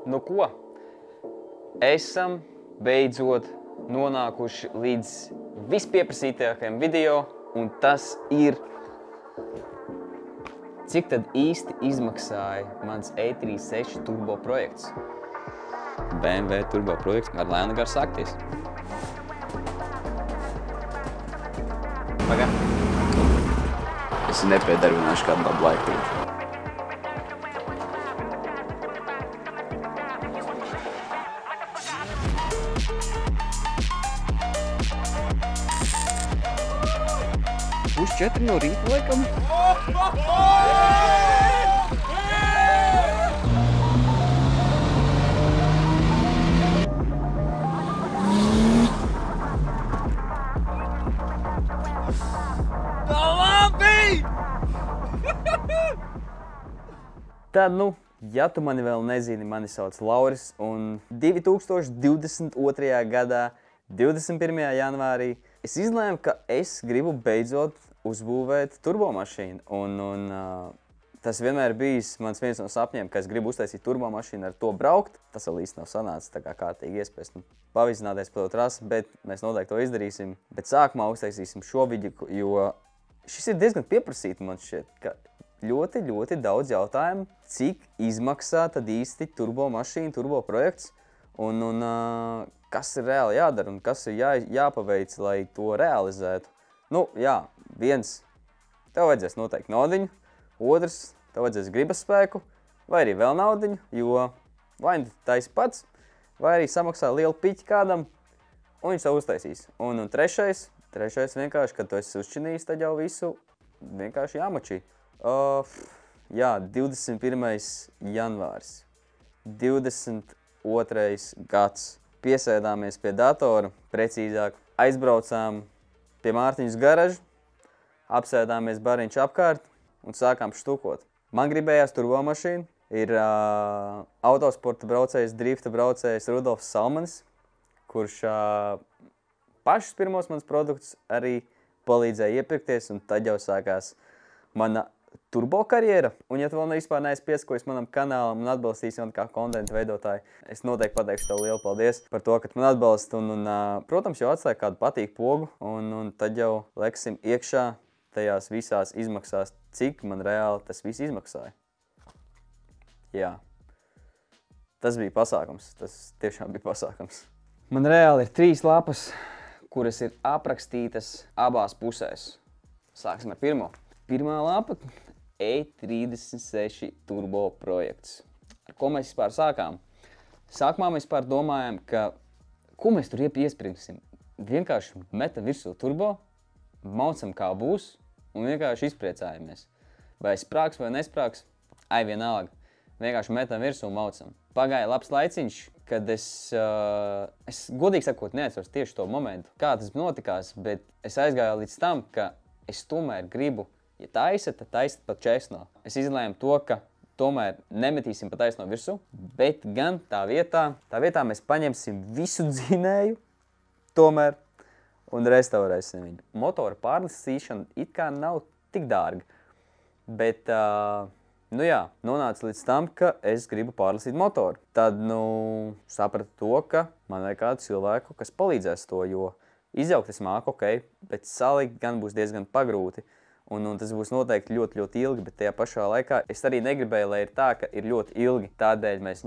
Nu ko? Esam beidzot nonākuši līdz vispieprasītākajam video, un tas ir, cik tad īsti izmaksāja mans E36 turbo projekts. BMW turbo projekts ar lēnu gar sākties. Pagā. Es nepiedarbināšu kādu labu laiku. Uz 4 no rīta laikam. Tad, ja tu mani vēl nezini, mani sauc Lauris, un 2022. gadā, 21. janvārī, es izlēmu, ka es gribu beidzot uzbūvēt turbomašīnu. Un tas vienmēr bijis mans viens no sapņiem, ka es gribu uztaisīt turbomašīnu, ar to braukt. Tas vēl īsti nav sanācis, tā kā kārtīgi iespējas pavizināties pa to trasi, bet mēs noteikti to izdarīsim. Bet sākumā uztaisīsim šo vidiku, jo šis ir diezgan pieprasīti, man šķiet, ka ļoti daudz jautājumu, cik izmaksā tad īsti turbomašīna, turboprojekts, un kas ir reāli jādara un kas ir jāpaveic, lai to realizētu. Jā, viens, tev vajadzēs noteikti naudiņu, otrs, tev vajadzēs gribas spēku, vai arī vēl naudiņu, jo vai tu taisi pats, vai arī samaksā lielu piķi kādam, un viņš tev uztaisīs. Un trešais vienkārši, kad tu esi uzčinījis, tad jau visu vienkārši jāmačī. Jā, 21. janvāris, 22. gads. Piesēdāmies pie datora, precīzāk aizbraucām pie Mārtiņas garažu, apsēdāmies bariņš apkārt un sākām štukot. Man gribējās turbomašīnu, ir autosporta braucējs, drifta braucējs Rudolfs Salmanis, kurš pašus pirmos mans produktus arī palīdzēja iepirkties, un tad jau sākās mana turbo karjera. Un ja tu vēl vispār neesi piesakojis manam kanālam un atbalstīs man kā kontenta veidotāju, es noteikti pateikšu tev lielu paldies par to, ka tu man atbalsti. Protams, jau atstāja kādu patīk pogu, un tad jau leksim iekšā tajās visās izmaksās, cik man reāli tas viss izmaksāja. Jā, tas bija pasākums. Tas tiešām bija pasākums. Man reāli ir 3 lapas, kuras ir aprakstītas abās pusēs. Sāksim ar pirmo. Pirmā lapa – E36 turbo projekts. Ar ko mēs vispār sākām? Sākumā mēs vispār domājam, ka ko mēs tur iespringsim? Vienkārši metam virsū turbo, maucam kā būs un vienkārši izpriecājamies. Vai sprāks vai nesprāks? Ai vienalga. Vienkārši metam virsū un maucam. Pagāja labs laiciņš, kad es godīgi sakot neatceros tieši to momentu, kā tas notikās, bet es aizgāju līdz tam, ka es tomēr gribu, ja taisat, tad taisat pa česno. Es izlēmu to, ka tomēr nemetīsim pa taisno virsū, bet gan tā vietā mēs paņemsim visu dzinēju tomēr un restaurēsim viņu. Motora pārlasīšana it kā nav tik dārga, bet, jā, nonāca līdz tam, ka es gribu pārlasīt motoru. Tad, sapratu to, ka man vajag kādu cilvēku, kas palīdzēs to, jo izjaukt es māku, ok, bet salikt gan būs diezgan pagrūti. Un tas būs noteikti ļoti ilgi, bet tajā pašā laikā es arī negribēju, lai ir tā, ka ir ļoti ilgi. Tādēļ mēs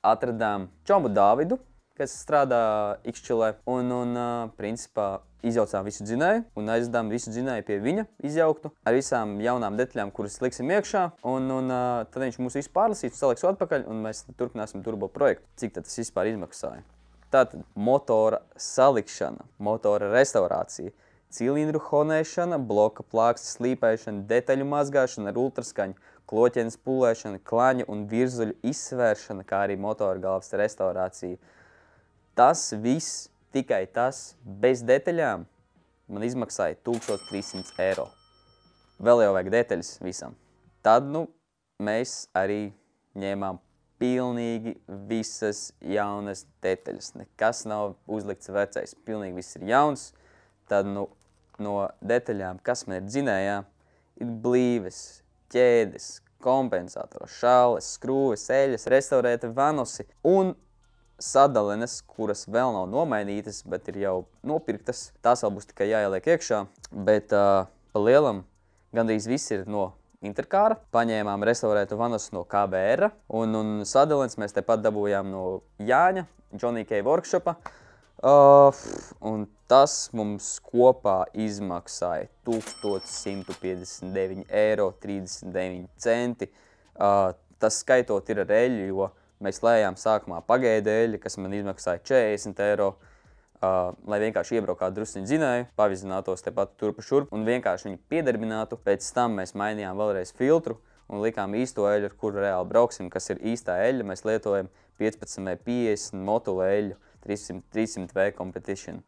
atradām Čombu Dāvidu, kas strādā Ikšķilē, un principā izjaucām visu dzinēju un aizdām visu dzinēju pie viņa izjauktu ar visām jaunām detaļām, kuras liksim iekšā, un tad viņš mūs visu pārlasīs, saliks atpakaļ, un mēs turpināsim turbo projektu. Cik tad tas vispār izmaksāja? Tātad motora salikšana, motora restaurācija, cilindru honēšana, bloka plāksnes slīpēšana, detaļu mazgāšana ar ultraskaņu, kloķenes pulēšana, klaņu un virzuļu izsvēršana, kā arī motora galvas restaurācija. Tas viss, tikai tas, bez detaļām, man izmaksāja 1300 eiro. Vēl jau vajag detaļas visam. Tad, mēs arī ņēmām pilnīgi visas jaunas detaļas. Nekas nav uzlikts vecais, pilnīgi viss ir jauns. Tad, no detaļām, kas man ir dzinējā, ir blīves, ķēdes, kompensātori, šalles, skrūves, eļas, restaurēti vanusi un sadalenes, kuras vēl nav nomainītas, bet ir jau nopirktas. Tās vēl būs tikai jāieliek iekšā, bet pa lielam gandrīz viss ir no Interkāra. Paņēmām restaurētu vanusu no KBR un sadalenes mēs tepat dabūjām no Jāņa, Johnny K. Workshopa. Un tas mums kopā izmaksāja 1159,39 €. Tas skaitot ir ar eļļu, jo mēs lējām sākumā pagaidu eļļu, kas man izmaksāja 40 €, lai vienkārši iebraukātu drusciņu dzinēju, pavizinātos tepat turpa šurp un vienkārši viņu piedarbinātu. Pēc tam mēs mainījām vēlreiz filtru un likām īsto eļļu, ar kuru reāli brauksim, kas ir īstā eļļa. Mēs lietojam 15V50 Motula eļļu 300V Competition,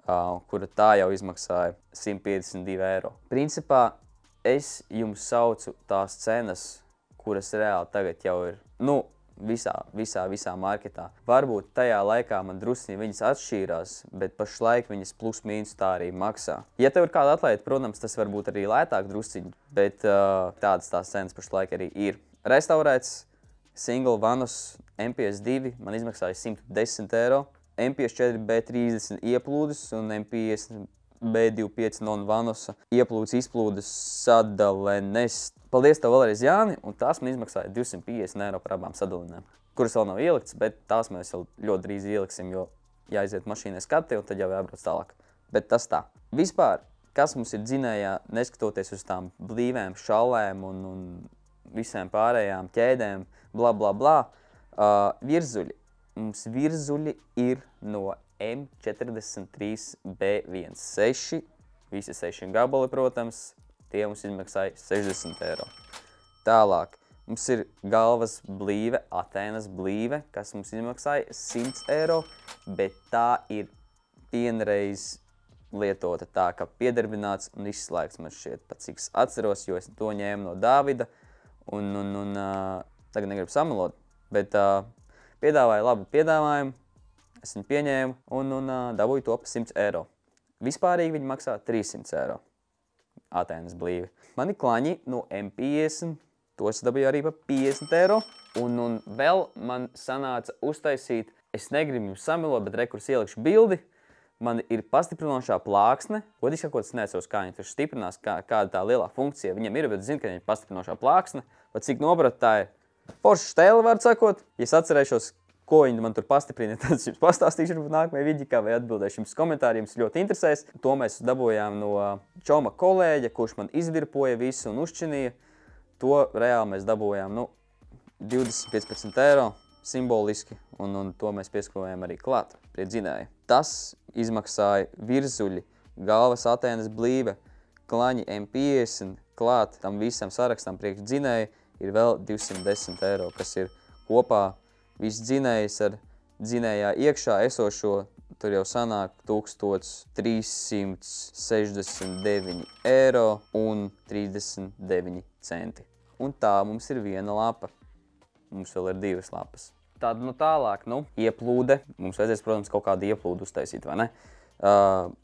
kura tā jau izmaksāja 152 €. Principā es jums saucu tās cenas, kuras reāli tagad jau ir, visā marketā. Varbūt tajā laikā man drusciņi viņas atšķīrās, bet pašlaik viņas plus mīnus tā arī maksā. Ja tev ir kāda atlaide, protams, tas var būt arī lētāk drusciņi, bet tādas tās cenas pašlaik arī ir. Restaurēts single vanus MPS2 man izmaksāja 110 €. MPS4 B30 ieplūdes un MPS B25 non-vanusa ieplūdes izplūdes sadalenes. Paldies tev vēlreiz, Jāni, un tās man izmaksāja 250 € par abām sadalinēm, kuras vēl nav ieliktas, bet tās mēs vēl ļoti drīz ieliksim, jo jāiziet mašīnai skati un tad jau jābrauc tālāk. Bet tas tā. Vispār, kas mums ir dzinējā, neskatoties uz tām blīvēm, šallēm un visiem pārējām ķēdēm, bla bla bla, virzuļi. Mums virzuļi ir no M43 B16, visi 6 gabali, protams, tie mums izmaksāja 60 €. Tālāk, mums ir galvas blīve, Atēnas blīve, kas mums izmaksāja 100 €, bet tā ir vienreiz lietota tā, ka piedarbināts un izslēgts man šķiet, pat cik es atceros, jo es to ņēmu no Dāvida un tagad negribu samelot, bet piedāvāja labu piedāvājumu, es viņu pieņēmu un dabūju to pa 100 €. Vispārīgi viņi maksā 300 € Atēnas blīvi. Man ir klaņi no M50, tos dabūju arī pa 50 €. Un vēl man sanāca uztaisīt, es negribu jums samelot, bet rekurs ielikšu bildi. Man ir pastiprinošā plāksne. Godīgi sakot, es neatceros, kā viņi tur stiprinās, kāda tā lielā funkcija viņam ir, bet zinu, ka viņi ir pastiprinošā plāksne. Pat cik nopratu, tā ir forša stēle, var sakot. Ja es atcerēšos, ko viņi man tur pastiprina, tad es jums pastāstīšu varbūt nākamajā vidikā vai atbildēšu jums komentāriem, jums ļoti interesēs. To mēs dabūjām no Čoma kolēģa, kurš man izvirpoja visu un uzčinīja. To reāli mēs dabūjām 20-15 € simboliski, un to mēs pieskrojām arī klāt pie dzinēja. Tas izmaksāja virzuļi, galvas Atēnas blīve, klaņi M50, klāt tam visam sarakstam priekš dzinēja ir vēl 210 €, kas ir kopā viss dzinējs ar dzinējā iekšā esošo, tur jau sanāk 1369 € un 39 centi. Un tā mums ir viena lapa. Mums vēl ir 2 lapas. Tad tālāk, ieplūde. Mums vajadzēs, protams, kaut kādu ieplūdu uztaisīt, vai ne?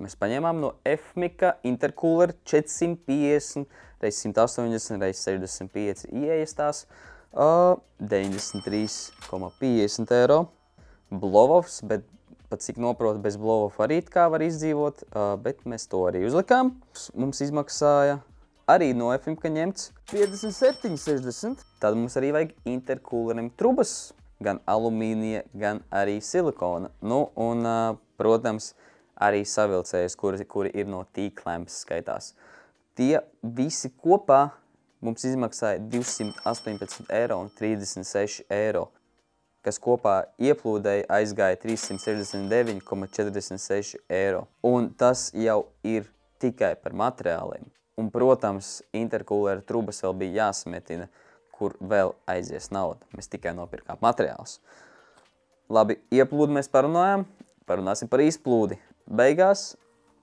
Mēs paņēmām no FMIKA Intercooler 450 x 180 x 65 ieejas tās. 93,50 €. Blovovs, bet pat cik noprotu, bez Blovov arī kā var izdzīvot, bet mēs to arī uzlikām. Mums izmaksāja arī no FMIKA ņemts 57,60. Tad mums arī vajag intercoolerim trubas, gan alumīnija, gan arī silikona. Un, protams, arī savilcējas, kuri ir no T-clamps skaitās. Tie visi kopā mums izmaksāja 218,36 €, kas kopā ieplūdēja aizgāja 369,46 €. Un tas jau ir tikai par materiāliem. Un, protams, intercoolera trubas vēl bija jāsametina, kur vēl aizies nauda. Mēs tikai nopirkām materiālus. Labi, ieplūdi mēs parunāsim par izplūdi. Beigās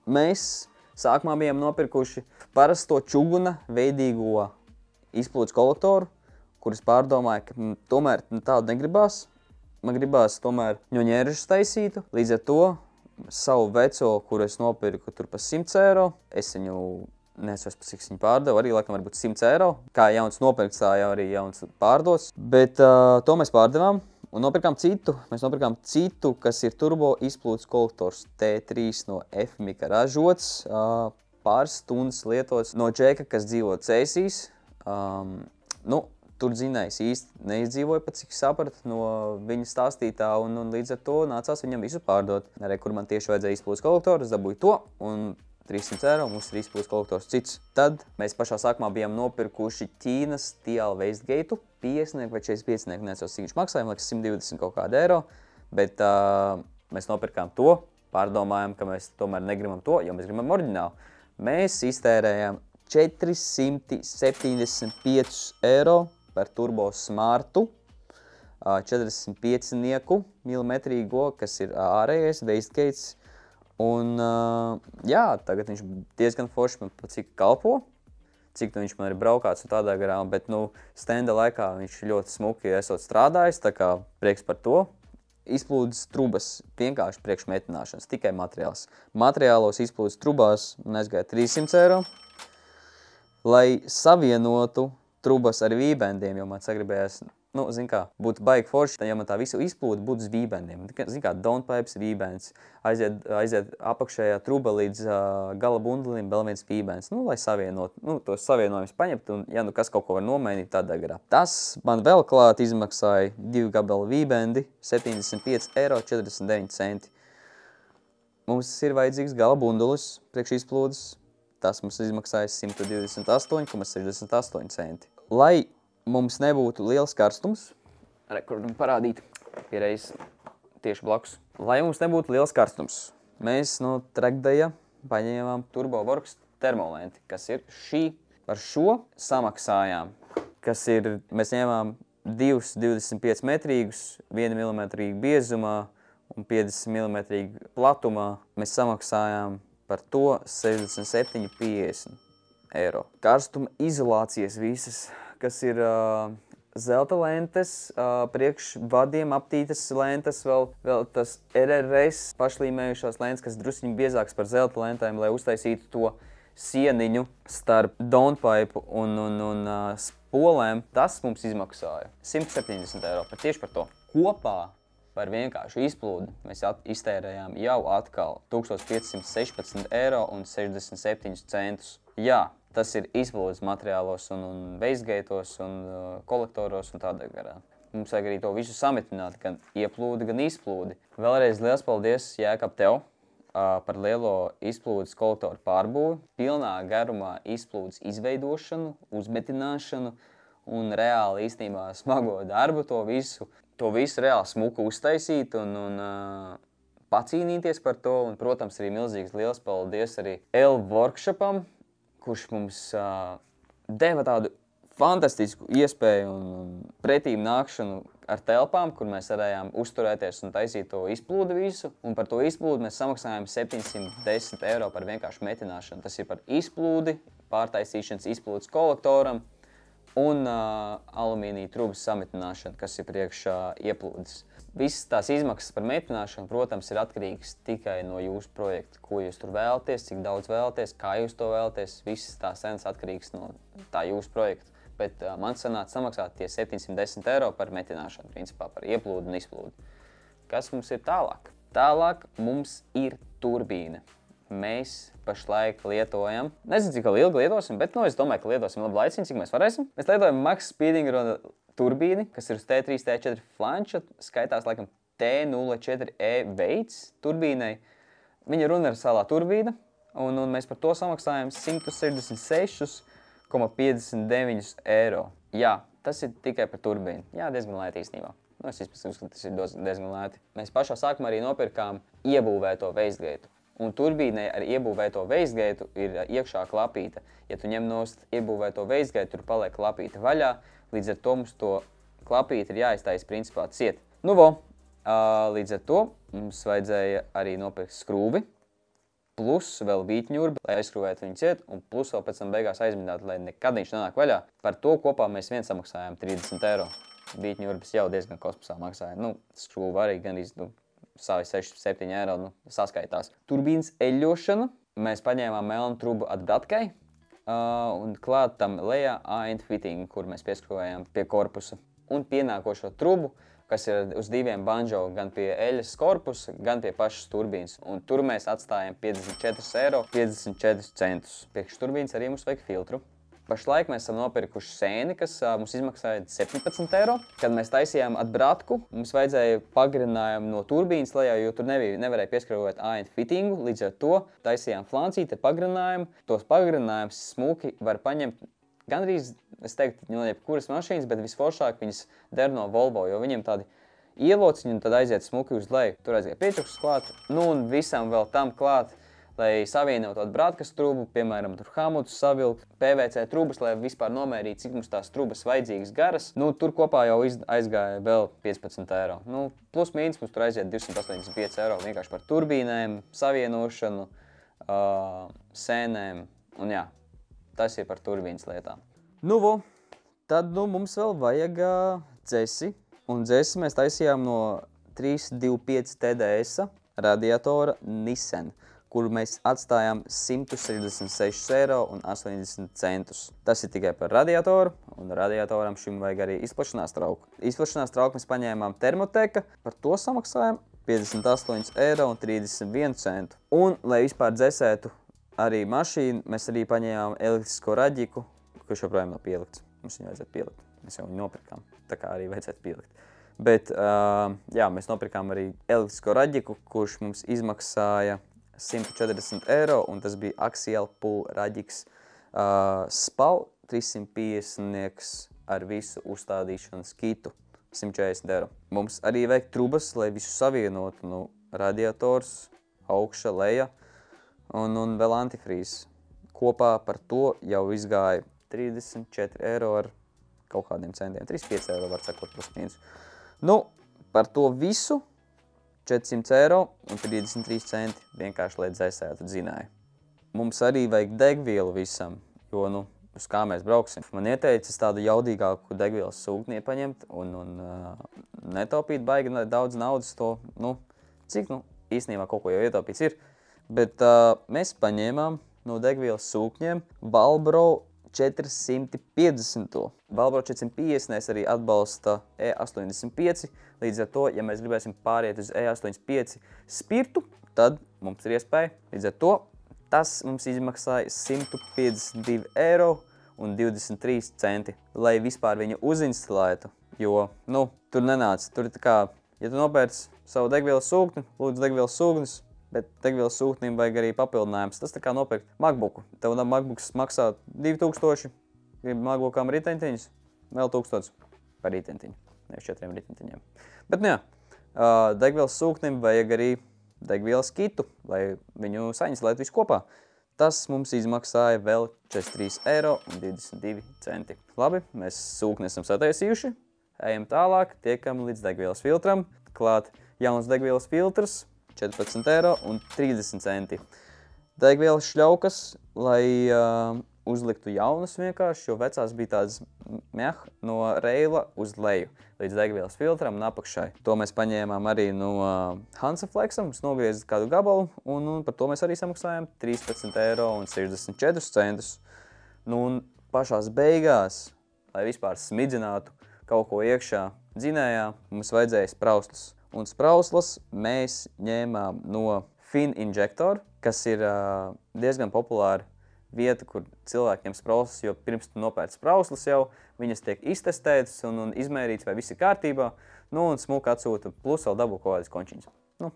mēs sākumā bijām nopirkuši parasto čuguna veidīgo izplūdes kolektoru, kuras pārdomāja, ka tomēr tādu negribās. Man gribās tomēr ņoņēržus taisītu. Līdz ar to savu veco, kuru es nopirku tur pa 100 €, es viņu Nesos, cik viņi pārdeva, arī laikam varbūt 100 eiro. Kā jauns nopirkts, tā jau arī jauns pārdots. Bet to mēs pārdevām un nopirkām citu. Mēs nopirkām citu, kas ir turbo izplūdes kolektors T3 no F-Mika ražots. Pāris stundas lietots no džeka, kas dzīvo Cēsīs. Tur dzinējs īsti neizdzīvoja, pat cik sapratu no viņa stāstītā, un līdz ar to nācās viņam visu pārdot. Arī, kur man tieši vajadzēja izplūdes kolektoru, es dabūju to, un 300 eiro mums ir izplūdes kolektors cits. Tad mēs pašā sākumā bijām nopirkuši Ķīnas Tial Wastegate, 50 vai 45, neatceros, cik viņš maksāja, liekas 120 kaut kādu eiro, bet mēs nopirkām to, pārdomājām, ka mēs tomēr negribam to, jo mēs gribam oriģinālu. Mēs iztērējām 475 eiro par turbo smartu, 45 milimetrīgo, kas ir ārējais Wastegates. Un jā, tagad viņš diezgan forši man cik kalpo, cik viņš man ir braukāts un tādā garā, bet stenda laikā viņš ļoti smuki esot strādājis, tā kā prieks par to. Izplūdes trubas vienkārši priekš metināšanas, tikai materiāls. Materiālos izplūdes trubās man aizgāja 300 eiro, lai savienotu trubas ar vībendiem, jo man sagribējās, būtu baigi forši, ja man tā visu izplūda būtu uz vībendiem. Downpipes vībends, aiziet apakšējā truba līdz gala bundelim, vēl viens vībends, lai savienot, tos savienojums paņemt, un ja kas kaut ko var nomainīt tādā garā. Tas man vēl klāt izmaksāja 2 gabala vībendi, 75,49 eiro. Mums ir vajadzīgs gala bundulis priekš izplūdes. Tas mums izmaksāja 128,68 centi. Lai mums nebūtu liels karstums, kur parādīt pierreiz tieši blakus. Lai mums nebūtu liels karstums, mēs no Trekdeja paņēmām TurboWorks termolenti, kas ir šī. Par šo samaksājām, mēs ņēmām 2 25 metrīgus, 1 milimetrīgu biezumā un 50 milimetrīgu platumā. Mēs samaksājām par to 67,50 eiro. Karstuma izolācijas visas, kas ir zelta lentes, priekš vadiem aptītas lentes, vēl tas RRS pašlīmējušās lentes, kas drusciņi biezāks par zelta lentēm, lai uztaisītu to sieniņu starp downpipe un spolēm. Tas mums izmaksāja 170 eiro, tieši par to. Kopā par vienkāršu izplūdi mēs iztērējām jau atkal 1516 eiro un 67 centus. Jā, tas ir izplūdes materiālos un wastegateos un kolektoros un tādā garā. Mums vajag arī to visu samitināt, gan ieplūdi, gan izplūdi. Vēlreiz liels paldies, Jēkab, tev par lielo izplūdes kolektoru pārbūvi, pilnā garumā izplūdes izveidošanu, uzmetināšanu un reāli īstenībā smago darbu to visu reāli smuku uztaisīt un pacīnīties par to. Un, protams, arī milzīgs liels paldies arī L-workshopam, kurš mums deva tādu fantastisku iespēju un pretīm nākšanu ar telpām, kur mēs varējām uzturēties un taisīt to izplūdi visu. Un par to izplūdi mēs samaksājām 710 eiro par vienkāršu metināšanu. Tas ir par izplūdi, pārtaisīšanas izplūdes kolektoram un alumīnija trubas samitināšana, kas ir priekš ieplūdes. Visas tās izmaksas par metināšanu, protams, ir atkarīgas tikai no jūsu projekta. Ko jūs tur vēlaties, cik daudz vēlaties, kā jūs to vēlaties. Visas tās cenas atkarīgas no tā jūsu projekta. Bet man sanāca samaksāt tie 710 eiro par metināšanu, principā par ieplūdu un izplūdu. Kas mums ir tālāk? Tālāk mums ir turbīna. Mēs pašlaik lietojam, nezinu, cik ilgi lietosim, bet es domāju, ka lietosim labu laiciņu, cik mēs varēsim. Mēs lietojam Max Speedingroda turbīni, kas ir uz T3, T4 flanča, skaitās laikam T04E veids turbīnai. Viņa ir universālā turbīna, un mēs par to samaksājam 166,59 eiro. Jā, tas ir tikai par turbīnu. Jā, diezgan lēti īstenībā. Es uzskatu, tas ir diezgan lēti. Mēs pašā sākumā arī nopirkām iebūvēto wastegate. Un turbīnai ar iebūvēto wastegate ir iekšā klapīte. Ja tu ņem nost iebūvēto wastegate, tur paliek klapīte vaļā, līdz ar to mums to klapīti ir jāiztais principā ciet. Līdz ar to mums vajadzēja arī nopirkt skrūvi, plus vēl vītņurbi, lai aizskrūvētu viņu ciet, un plus vēl pēc tam beigās aizmidāt, lai nekad viņš nenāk vaļā. Par to kopā mēs vien samaksājām 30 eiro. Vītņurbis jau diezgan kosmosā maksāja. Skrūva arī gan savi 6-7 eiro saskaitās. Turbīnas eļļošana. Mēs paņēmām melnu trubu atbratkai. un klāt tam lejā A-end fitting, kur mēs pieskrūvējām pie korpusa. Un pienākošo trubu, kas ir uz 2 banjo, gan pie eļas korpusa, gan pie pašas turbīnas. Un tur mēs atstājam 54,54 €. Priekš turbīnas arī mums vajag filtru. Pašlaik mēs esam nopirkuši sēni, kas mums izmaksāja 17 €. Kad mēs taisījām atbratku, mums vajadzēja pagarinājumu no turbīnas lejā, jo tur nevarēja pieskrūvēt A-end fittingu. Līdz ar to taisījām flancīti ar pagarinājumu. Tos pagarinājumus smuki var paņemt gandrīz, es teiktu, no jebkuras mašīnas, bet visforšāk viņas der no Volvo, jo viņiem tādi ielociņi un tad aiziet smuki uz leju. Tur aizgāja piečuks klāt, nu un visam vēl tam klāt, lai savienotu atbrātkas trubu, piemēram, tur hamutus savilkt, PVC trubas, lai vispār nomērītu, cik mums tās trubas vajadzīgas garas. Nu, tur kopā jau aizgāja vēl 15 €. Nu, plus mīnus mums tur aiziet 285 € vienkārši par turbīnēm, savienošanu, sēnēm un jā, tas ir par turbīnas lietām. Nu, tad mums vēl vajag dzesi, un dzesi mēs taisījām no 325 TDS radiatora Nissan, kur mēs atstājām 166,80 €. Tas ir tikai par radiatoru, un radiatoram šim vajag arī izplašanās trauku. Izplašanās trauku mēs paņēmām Thermoteka, par to samaksājām 58,31 €. Un, lai vispār dzesētu arī mašīnu, mēs arī paņēmām elektrisko raģiku, kurš joprojām nav pielikts. Mums viņu vajadzētu pielikt. Mēs jau viņu nopirkām, tā kā arī vajadzētu pielikt. Bet, jā, mēs nopirkām arī elektrisko raģiku, kurš mums izmaksāja 140 €, un tas bija Axial Pull raģiks SPAL 350 ar visu uzstādīšanas kitu 140 €. Mums arī vajag trubas, lai visu savienotu, nu, radiators, augša, leja un vēl antifrīz. Kopā par to jau izgāja 34 € ar kaut kādiem centiem. 35 € var sakot plus mīnus. Nu, par to visu 400 € un 33 centi vienkārši, lai dzēsētu dzinēju. Mums arī vajag degvielu visam, jo, nu, uz kā mēs brauksim. Man ieteicis tādu jaudīgāku degvielas sūkni paņemt un netaupīt baigi daudz naudas to, nu, cik, nu, īstenībā kaut ko jau ietaupīts ir. Bet mēs paņēmām no degvielas sūkņiem Valbro 450. Valbro 450 arī atbalsta E85, līdz ar to, ja mēs gribēsim pāriet uz E85 spirtu, tad mums ir iespēja. Līdz ar to tas mums izmaksāja 152,23 €, lai vispār viņu uzinstalētu, jo, nu, tur nenāca. Tur ir tā kā, ja tu nopērci savu degvielas sūkni, lūdzu degvielas sūknis, bet degvielas sūknim vajag arī papildinājums. Tas tā kā nopirkt MacBooku. Tev MacBooks maksā 2000, gribi MacBookam riteņtiņus, vēl 1000 par riteņtiņu, nevis 4 riteņtiņiem. Bet, nu jā, degvielas sūknim vajag arī degvielas kitu, lai viņu saņemtu visu kopā. Tas mums izmaksāja vēl 43,22 €. Labi, mēs sūkni esam sataisījuši, ejam tālāk, tiekam līdz degvielas filtram, klāt jauns degvielas filtrs, 14,30 €. Degvielas šļaukas, lai uzliktu jaunas vienkārši, jo vecās bija tādas no reila uz leju līdz degvielas filtram un apakšai. To mēs paņēmām arī no Hansaflexam, mums nogriezat kādu gabalu, un par to mēs arī samaksājām 13,64 €. Nu, un pašās beigās, lai vispār smidzinātu kaut ko iekšā dzinējā, mums vajadzēja sprauslas. Un sprauslas mēs ņēmām no Fin Injector, kas ir diezgan populāra vieta, kur cilvēkiem sprauslas, jo pirms tu nopērc sprauslas jau, viņas tiek iztestētas un izmērītas, vai viss ir kārtībā, nu un smuki atsūta, plus vēl dabū kaut kādas končiņas. Nu,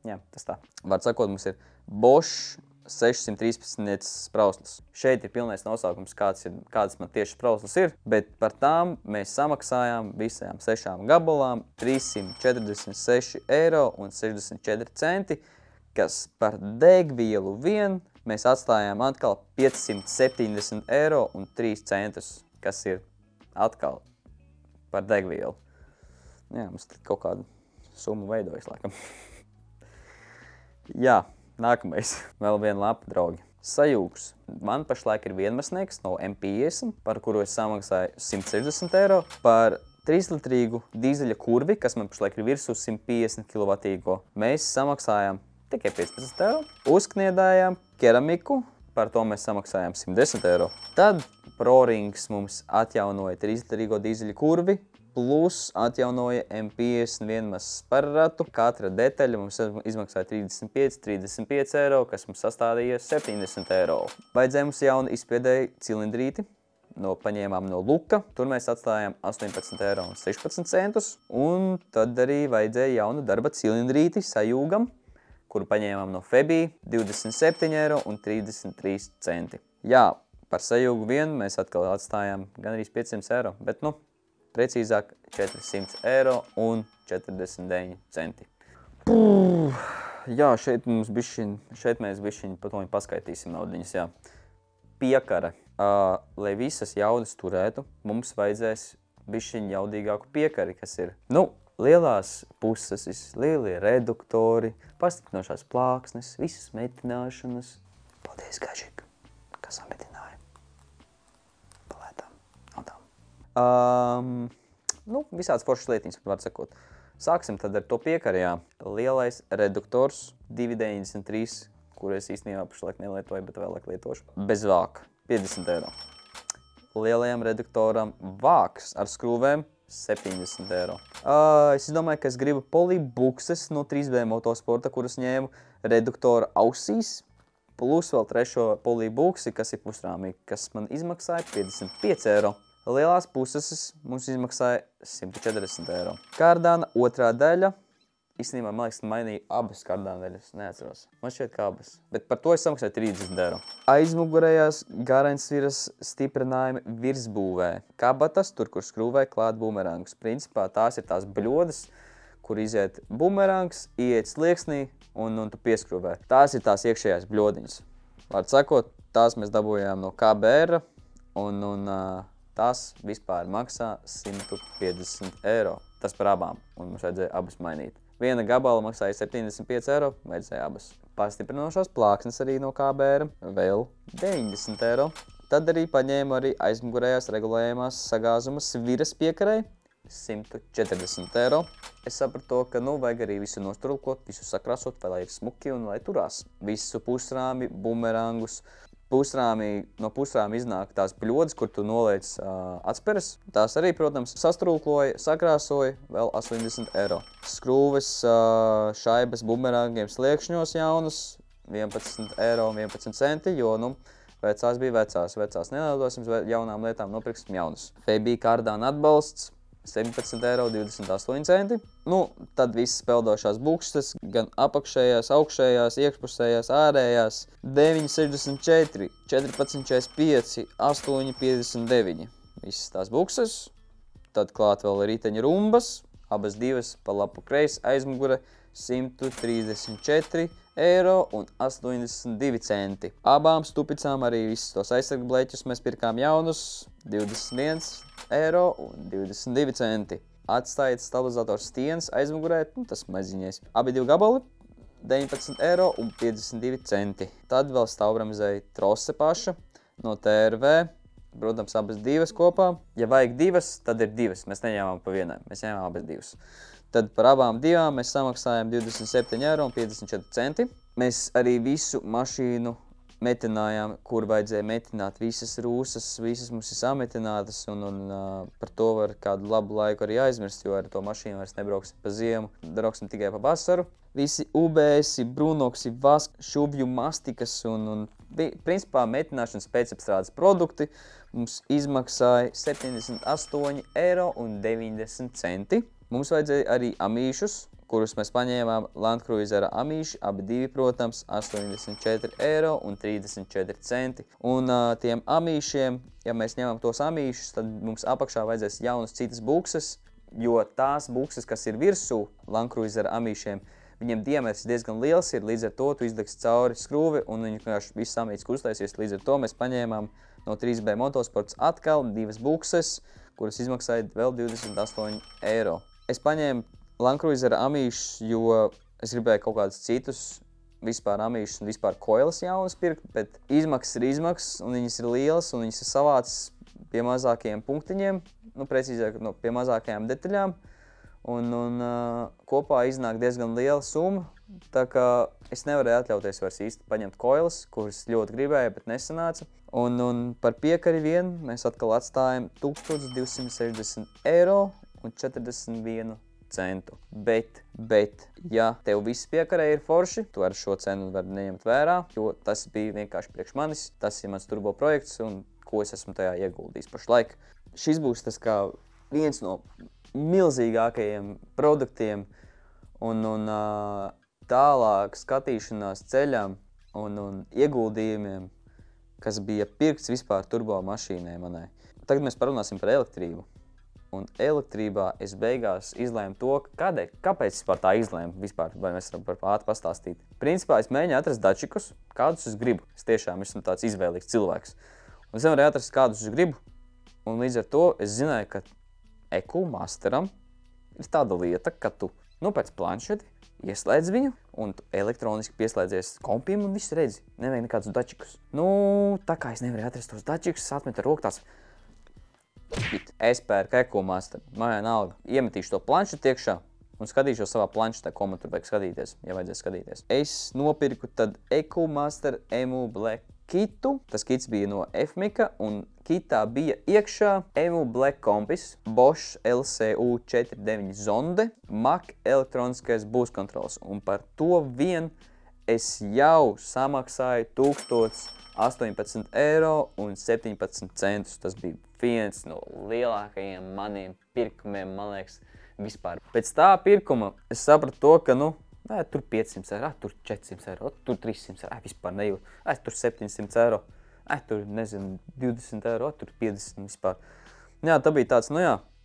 jā, tas tā. Var sakot, mums ir Bosch 613 sprauslas. Šeit ir pilnais nosaukums, kādas man tieši sprauslas ir, bet par tām mēs samaksājām visām 6 gabalām 346,64 €, kas par degvielu vien mēs atstājām atkal 570,03 €, kas ir atkal par degvielu. Jā, mums kaut kāda summa veidojas, laikam. Jā, nākamais. Vēl viena lapa, draugi. Sajūgs. Man pašlaik ir vienmesnieks no M50, par kuru es samaksāju 160 €, par 3-litrīgu dīzeļa kurvi, kas man pašlaik ir virsū 150 kW. Mēs samaksājām tikai 15 €. Uzkniedājām keramiku par to mēs samaksājām 110 eiro. Tad ProRings mums atjaunoja 3-litrīgo dīzeļu kurvi, plus atjaunoja M51 mazs parratu. Katra detaļa mums izmaksāja 35 eiro, kas mums sastādīja 70 eiro. Vajadzēja mums jaunu izspiedēju cilindrīti. Paņēmām no Luka, tur mēs atstājām 18,16 eiro. Un tad arī vajadzēja jaunu darba cilindrīti sajūgam, kuru paņēmām no Febī 27,33 eiro. Jā, par sajūgu vienu mēs atkal atstājām gan arī 500 eiro, bet, precīzāk 400 eiro un 49 centi. Jā, šeit mēs bišķiņ par to paskaitīsim naudiņas, jā. Piekara. Lai visas jaudas turētu, mums vajadzēs bišķiņ jaudīgāku piekari, kas ir, lielās puses, lielie reduktori, pastiprinošās plāksnes, visas metināšanas. Paldies, Gažik, kas sametināja. Palētām, naudām. Visāds foršas lietiņas, var sakot. Sāksim tad ar to piekari, jā. Lielais reduktors 2,93, kur es īstenībā pašlaik nelietoju, bet vēlāk lietošu. Bez vāka. 50 eiro. Lielajam reduktoram vāks ar skrūvēm 70 eiro. Es domāju, ka es gribu polibukses no 3B motosporta, kuras ņēmu reduktora ausīs, plus vēl trešo polibuksi, kas ir pusrāmīgi, kas man izmaksāja 55 eiro. Lielās puses mums izmaksāja 140 eiro. Kārdāna otrā daļa. Īstenībā, man liekas, mainīja abas kārdāna daļas. Neatceros. Man šķiet, ka abas. Bet par to es samaksāju 30 eiro. Aizmugurējās garantieras stiprinājumi virsbūvē. Kabatas, tur, kur skrūvē klāt bumerangus. Principā tās ir tās bļodas, kur iziet bumerangs, ieiet slieksnī un tu pieskrūvē. Tās ir tās iekšējās bļodiņas. Vārds sakot, tās mēs dabūjām no KBR un tās vispār maksā 150 eiro. Tas par abām. Un mums vajadzēja abas mainīt. Viena gabala maksāja 75 eiro, vajadzēja abas. Pastiprinošās plāksnes arī no KBR, vēl 90 eiro. Tad arī paņēmu arī aizmugurējās regulējumās sagāzumas viras piekarei, 140 eiro. Es sapratu to, ka vajag arī visu nostrulkot, visu sakrasot, lai ir smuki un lai turās. Visu pusrāmi, bumerangus. No pusrām iznāk tās bļodas, kur tu noliec atsperes. Tās arī, protams, sastrūkloja, sakrāsoja, vēl 80 eiro. Skrūves šaibas bumerangiem sliekšņos jaunus, 11 eiro un 11 centi, jo, vecās bija vecās nenaudosim, jaunām lietām nopirksim jaunus. Febī kārdāna atbalsts, 17 eiro 28 centi. Tad visas peldošās bukšas, gan apakšējās, augšējās, iekšpusējās, ārējās, 9,64, 14,45, 8,59. Visas tās bukses. Tad klāt vēl riteņa rumbas, abas divas pa lapu kreis aizmugure, 134 eiro un 82 centi. Abām stupicām arī visus tos aizsargbleķus mēs pirkām jaunus, 21 eiro un 22 centi. Atstājot stabilizators stienas aizmugurē, tas maziņais. Abi divi gabali, 19 eiro un 52 centi. Tad vēl stāvramizēja trose paša no TRV. Protams, abas divas kopā. Ja vajag divas, tad ir divas. Mēs neņēmām pa vienai, mēs ņēmām abas divas. Tad par abām divām mēs samaksājām 27 eiro un 54 centi. Mēs arī visu mašīnu metinājām, kur vajadzēja metināt visas rūsas, visas mums ir sametinātas, un par to var kādu labu laiku arī aizmirst, jo ar to mašīnu vairs nebrauksim pa ziemu, brauksim tikai pa vasaru. Visi UBS, brunoksi, vask, šubju mastikas un principā metināšanas pēcapstrādes produkti mums izmaksāja 78 eiro un 90 centi. Mums vajadzēja arī amīšus, kurus mēs paņēmām Land Cruiser amīši, abi divi, protams, 84 eiro un 34 centi. Un tiem amīšiem, ja mēs ņemam tos amīšus, tad mums apakšā vajadzēs jaunas citas bukses, jo tās bukses, kas ir virsū Land Cruiser amīšiem, viņiem diametrs diezgan liels ir, līdz ar to tu izliks cauri skrūvi un viņi vienkārši viss amīts kustēsies. Līdz ar to mēs paņēmām no 3B Motosports atkal divas bukses, kuras izmaksāja vēl 28 eiro. Es paņēmu Land Cruiser amīšus, jo es gribēju kaut kādus citus vispār amīšus un vispār koilas jaunas pirkt, bet izmaksas ir izmaksas un viņas ir lielas un viņas ir savācas pie mazākajiem punktiņiem, precīzāk pie mazākajām detaļām. un kopā iznāk diezgan liela summa. Tā kā es nevarēju atļauties vairs īsti paņemt koilas, kuras ļoti gribēju, bet nesanāca. Un par piekari vien mēs atkal atstājam 1260 eiro un 41 centu. Bet, ja tev viss piekarē ir forši, tu ar šo cenu var neņemt vērā, jo tas bija vienkārši priekš manis. Tas ir mans turbo projekts un ko es esmu tajā ieguldījis pašlaik. Šis būs tas kā viens no milzīgākajiem produktiem un tālāk skatīšanās ceļam un ieguldījumiem, kas bija pirkts vispār turbo mašīnai manai. Tagad mēs parunāsim par elektrību. Un elektrībā es beigās izlēmu to, kāpēc vispār tā izlēmu vispār, vai mēs varam par ātri pastāstīt. Principā es mēģināju atrast dačikus, kādus es gribu. Es tiešām esmu tāds izvēlīgs cilvēks. Un es nevarēju atrast, kādus es gribu. Un līdz ar to es zināju, ka EcoMasteram ir tāda lieta, ka tu pēc planšeti ieslēdz viņu un tu elektroniski pieslēdzies kompiem un visu redzi. Nevajag nekādus dačikus. Tā kā es nevarēju atrast tos dačikus, es atmetu ar roku tās. Es pērku EcoMasteru. Mājā nalga. Iemetīšu to planšeti iekšā un skatīšos savā planšetē, ko man tur vajag skatīties, ja vajadzēs skatīties. Es nopirku tad EcoMaster EMU Black kitu. Tas kits bija no FMIKA un kitā bija iekšā EMU Black kompis, Bosch LCU49 zonde, Mac elektroniskais būs kontrols. Un par to vien es jau samaksāju 1018 eiro un 17 centus. Tas bija viens no lielākajiem maniem pirkumiem, man liekas, vispār. Pēc tā pirkuma es sapratu to, ka, tur 500 eiro, tur 400 eiro, tur 300 eiro, vispār nejūt. Tur 700 eiro, tur, nezinu, 20 eiro, tur 50 vispār. Jā, tā bija tāds,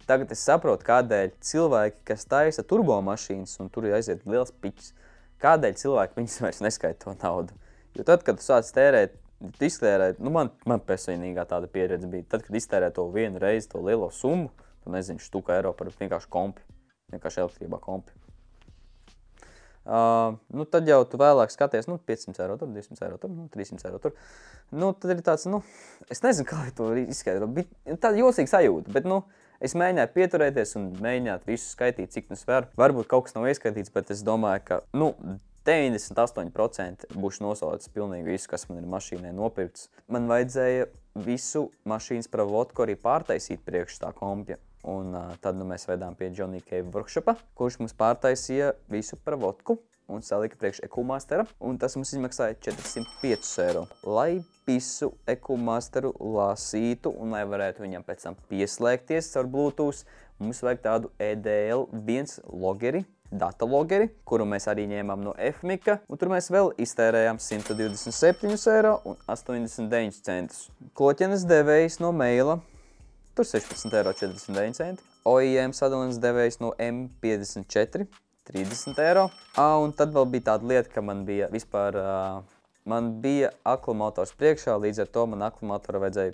tagad es saprotu, kādēļ cilvēki, kas taisa turbomašīnas, un tur aiziet liels piķis, kādēļ cilvēki viņus vairs neskaita to naudu. Jo tad, kad tu sāc tērēt, man personīgā tāda pieredze bija, tad, kad iztērē to vienu reizi, to lielo summu, tu nezinu, štuka eiro par vienkārši kompi, vienkārši elektrībā kompi. Tad jau tu vēlāk skaties, 500 eiro tur, 200 eiro tur, 300 eiro tur. Tad ir tāds, es nezinu, kā to izskaidro, bija tāda jocīga sajūta, bet, es mēģināju pieturēties un mēģināt visu skaitīt, cik tas var. Varbūt kaut kas nav ieskaitīts, bet es domāju, ka, 98% būšu nosaucis pilnīgi visu, kas man ir mašīnai nopirkts. Man vajadzēja visu mašīnas pravotku arī pārtaisīt priekš tā kompja. Un tad mēs vedām pie Johnny Cave workshopā, kurš mums pārtaisīja visu pravotku un salika priekš EcoMastera. Un tas mums izmaksāja 405 eiro. Lai visu EcoMasteru lasītu un lai varētu viņam pēc tam pieslēgties caur Bluetooth, mums vajag tādu EDL1 logeri, data logeri, kuru mēs arī ņēmām no FMIKA, un tur mēs vēl iztērējām 127 eiro un 89 centus. Kloķenes devējs no maila, tur 16,49 eiro. OEM sadalījums devējs no M54, 30 eiro. Un tad vēl bija tāda lieta, ka man bija vispār, aklimotors priekšā, līdz ar to man aklimotoru vajadzēja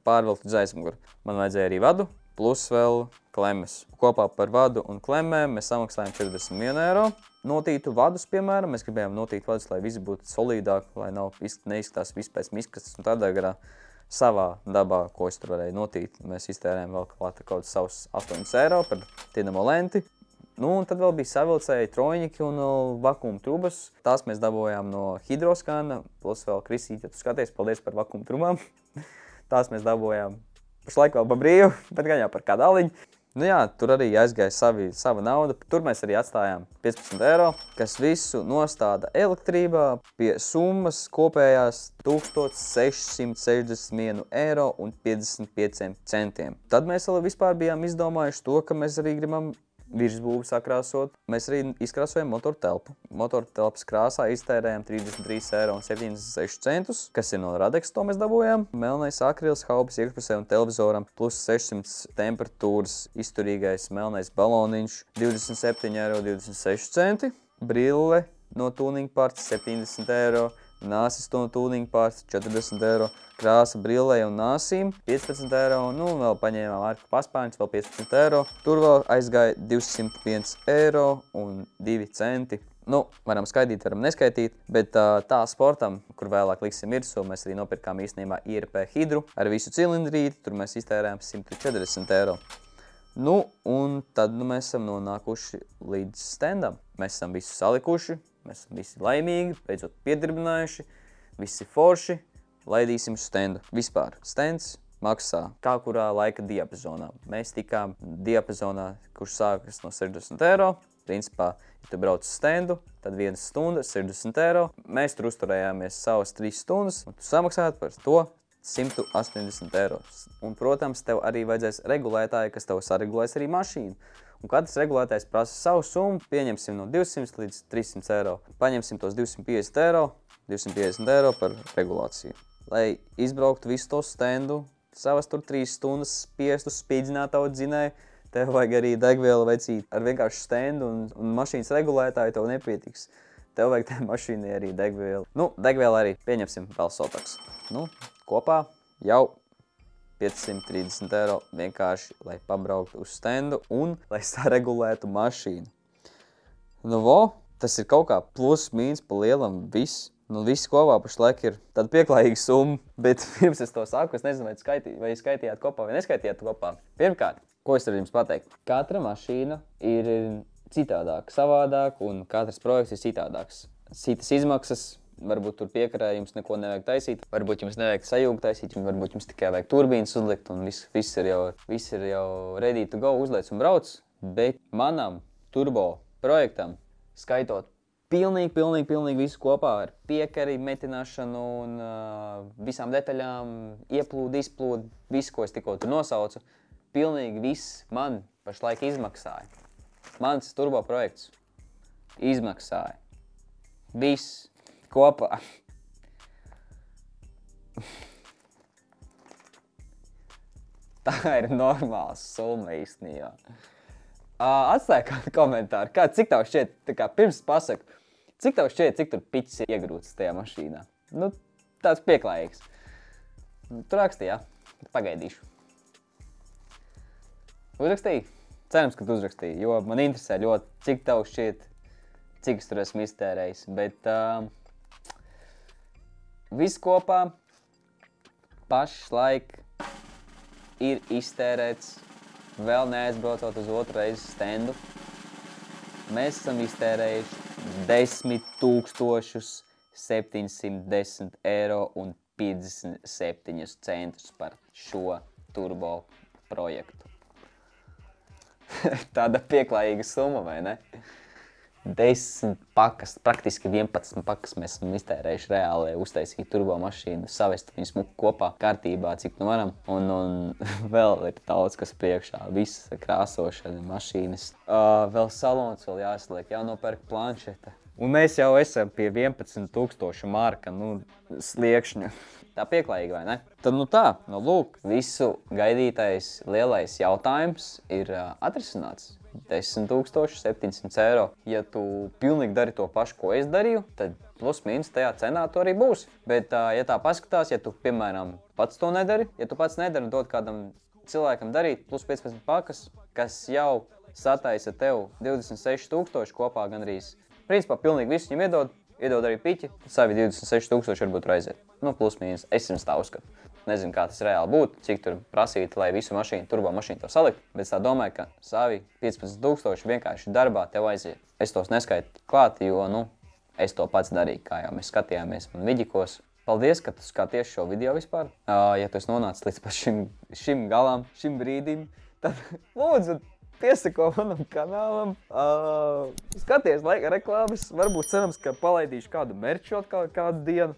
pārvilkt uz aizmuguru. Man vajadzēja arī vadu, plus vēl klemmes. Kopā par vadu un klemmēm mēs samaksājām 41 eiro. Notītu vadus, piemēram, mēs gribējām notīt vadus, lai visi būtu solīdāk, lai neizskatās viss pēc miskastes un tādā garā. Savā dabā, ko es tur varēju notīt, mēs iztērējām vēl klāt kaut savus 8 eiro par tinamo lenti. Un tad vēl bija savilcēji, trojņiki un vakuma trubas. Tās mēs dabūjām no Hidroskana, plus vēl Krisīt, ja tu skaties, paldies par vakuma trubām. Tās mēs dabūjām pašlaik vēl pa brīvu, bet gan jau par kādu aliņu. Tur arī aizgāja sava nauda. Tur mēs arī atstājām 15 eiro, kas visu nostāda elektrībā pie summas kopējās 1661 eiro un 55 centiem. Tad mēs vēl vispār bijām izdomājuši to, ka mēs arī gribam virsbūvi sakrāsot. Mēs arī izkrāsojam motoru telpu. Motoru telpas krāsā iztērējām 33 eiro un 76 centus, kas ir no Radex, to mēs dabūjām. Melnais akrils haubas iekšpusē un televizoram, plus 600 temperatūras izturīgais melnais baloniņš, 27 eiro 26 centi. Brille no Tuning Parts 70 eiro. Nāsis no Tuning Parts 40 eiro. Krāsa brillei un nāsīm 15 eiro. Vēl paņēmām ārku paspāņus, vēl 15 eiro. Tur vēl aizgāja 201 eiro un 2 centi. Varam skaitīt, varam neskaitīt, bet tā sportam, kur vēlāk liksim virsū, mēs arī nopirkām īstenībā IRP hidru ar visu cilindrīti. Tur mēs iztērējām 140 eiro. Nu, un tad mēs esam nonākuši līdz standam. Mēs esam visu salikuši, mēs esam visi laimīgi, beidzot piedirbinājuši, visi forši, laidīsim uz standu. Vispār, stands maksā kā kurā laika diapazonā. Mēs tikām diapazonā, kurš sākas no 60 eiro. Principā, ja tu brauc uz standu, tad 1 stunda 60 eiro. Mēs tur uzturējāmies savas 3 stundas, un tu samaksātu par to 180 eiro. Un, protams, tev arī vajadzēs regulētāji, kas tev saregulēs arī mašīnu. Un katrs regulētājs prasa savu summu, pieņemsim no 200 līdz 300 eiro. Paņemsim tos 250 eiro par regulāciju. Lai izbrauktu visu to standu, savas tur 3 stundas spiestu, spīdzināt tavu dzinēju, tev vajag arī degvielu vecīt. Ar vienkārši standu un mašīnas regulētāju tev nepietiks. Tev vajag tai mašīnai arī degvielu. Nu, degvielu arī pieņemsim vēl sotaks. Nu, kopā jau 530 eiro vienkārši, lai pabrauktu uz standu un lai saregulētu mašīnu. Nu, tas ir kaut kā plus, mīns pa lielam viss. Nu, viss kopā pašlaik ir tāda pieklājīga summa, bet pirms es to saku, es nezinu, vai skaitījāt kopā vai neskaitījāt kopā. Pirmkārt, ko es varu jums pateikt? Katra mašīna ir citādāka, savādāka, un katrs projekts ir citādāks. Citas izmaksas, varbūt tur piekarē jums neko nevajag taisīt, varbūt jums nevajag sajūgu taisīt, varbūt jums tikai vajag turbīnas uzlikt, un viss ir jau ready to go, uzliec un brauc, bet manam turbo projektam, skaitot pilnīgi visu kopā ar piekari, metināšanu un visām detaļām, ieplūdu, izplūdu, visu, ko es tikko tur nosaucu, pilnīgi viss man pašlaik izmaksāja. Mans turbo projekts izmaksāja. Viss kopā. Tā ir normāla summa īstenībā. Atstāj kādu komentāru, cik tev šķiet, pirms pasaku, cik tev šķiet, cik tur piķis ir iegrūts tajā mašīnā. Nu, tāds pieklājīgs. Tu rakstīji, jā? Pagaidīšu. Uzrakstīji? Cerams, ka tu uzrakstīji, jo man interesē ļoti, cik tev šķiet, cik es tur esmu iztērējis. Bet viss kopā pašlaik ir iztērēts. Vēl neaizbraucot uz otru reizi standu, mēs esam iztērējuši 10 710 eiro un 57 centus par šo turbo projektu. Tāda pieklājīga summa, vai ne? 10 pakas, praktiski 11 pakas mēs esam iztērējuši reāli, uztaisīt turbo mašīnu, savest viņu smuku kopā, kārtībā, cik nu varam. Un vēl ir daudz, kas priekšā, viss krāsošana, mašīnas. Vēl salons vēl jāsliek, jānopērk planšete. Un mēs jau esam pie 11,000 marka, sliekšņa. Tā pieklājīgi, vai ne? Tad tā, lūk, visu gaidītais lielais jautājums ir atrisināts. 10,700 eiro. Ja tu pilnīgi dari to pašu, ko es darīju, tad plus mīnus tajā cenā tu arī būsi. Bet, ja tā paskatās, ja tu, piemēram, pats to nedari, ja tu pats nedari dot kādam cilvēkam darīt plus 15 pakas, kas jau sataisa tev 26,000 kopā gandrīz. Principā pilnīgi visu viņam iedod arī piķi, savi 26,000 varbūt aiziet. Nu, plus mīnus, es jums tā uzskatu. Nezinu, kā tas reāli būtu, cik tur prasītu, lai visu mašīnu, turbo mašīnu to salikt, bet es tā domāju, ka savi 15,000 vienkārši darbā tev aiziet. Es tos neskaitu klāt, jo, es to pats darīju, kā jau mēs skatījāmies man viģikos. Paldies, ka tu skaties šo video vispār. Ja tu esi nonācis līdz pat šim galam, šim brīdim, tad lūdzu piesako manam kanālam. Skaties reklāmas, varbūt cerams, ka palaidīšu kādu merču kādu dienu,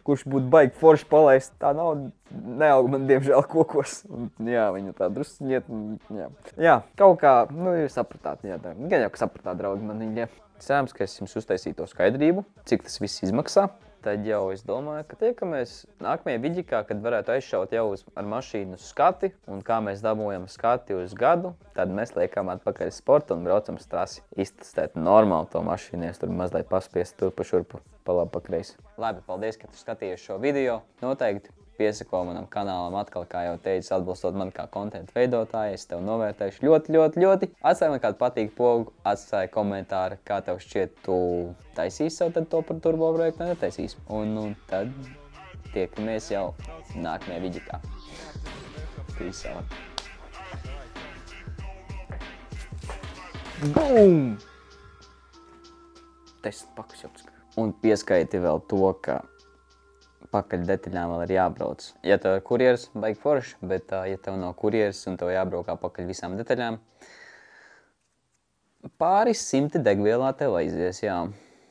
kurš būtu baigi forši palaist. Tā nav neaug man, diemžēl, kokos. Jā, viņa tā drusciņiet. Jā, kaut kā, jūs sapratāt, jā, gan jau, ka sapratāt, draugi man viņa. Cerams, ka es jums uztaisīju to skaidrību, cik tas viss izmaksā. Tad jau es domāju, ka tiekamies nākamajā vidikā, kad varētu aizšaut jau ar mašīnu skati, un kā mēs dabūjam skati uz gadu, tad mēs liekam atpakaļ sporta un braucam uz trasi. Iztestēt normāli to mašīnu, es tur mazliet paspiest tur pa šurpu, pa labi pa kreisi. Labi, paldies, ka tu skatījies šo video. Noteikti piesako manam kanālam atkal, kā jau teicu, atbalstot man kā kontentu veidotāju. Es tev novērtēšu ļoti. Atstāj man kādu patīku pogu, atstāj komentāru, kā tev šķiet, tu taisīs sev tad to par turbo projektu, netaisīs. Un tad tiekamies jau nākamajā vidikā. Peace out. Bum! 10 pakas jau atskar. Un pieskaiti vēl to, ka pakaļ detaļām vēl ir jābrauc. Ja tev ir kurjeris, baigi forši, bet ja tev nav kurjeris un tev jābraukā pakaļ visām detaļām, pāris simti degvielā tev aizies, jā.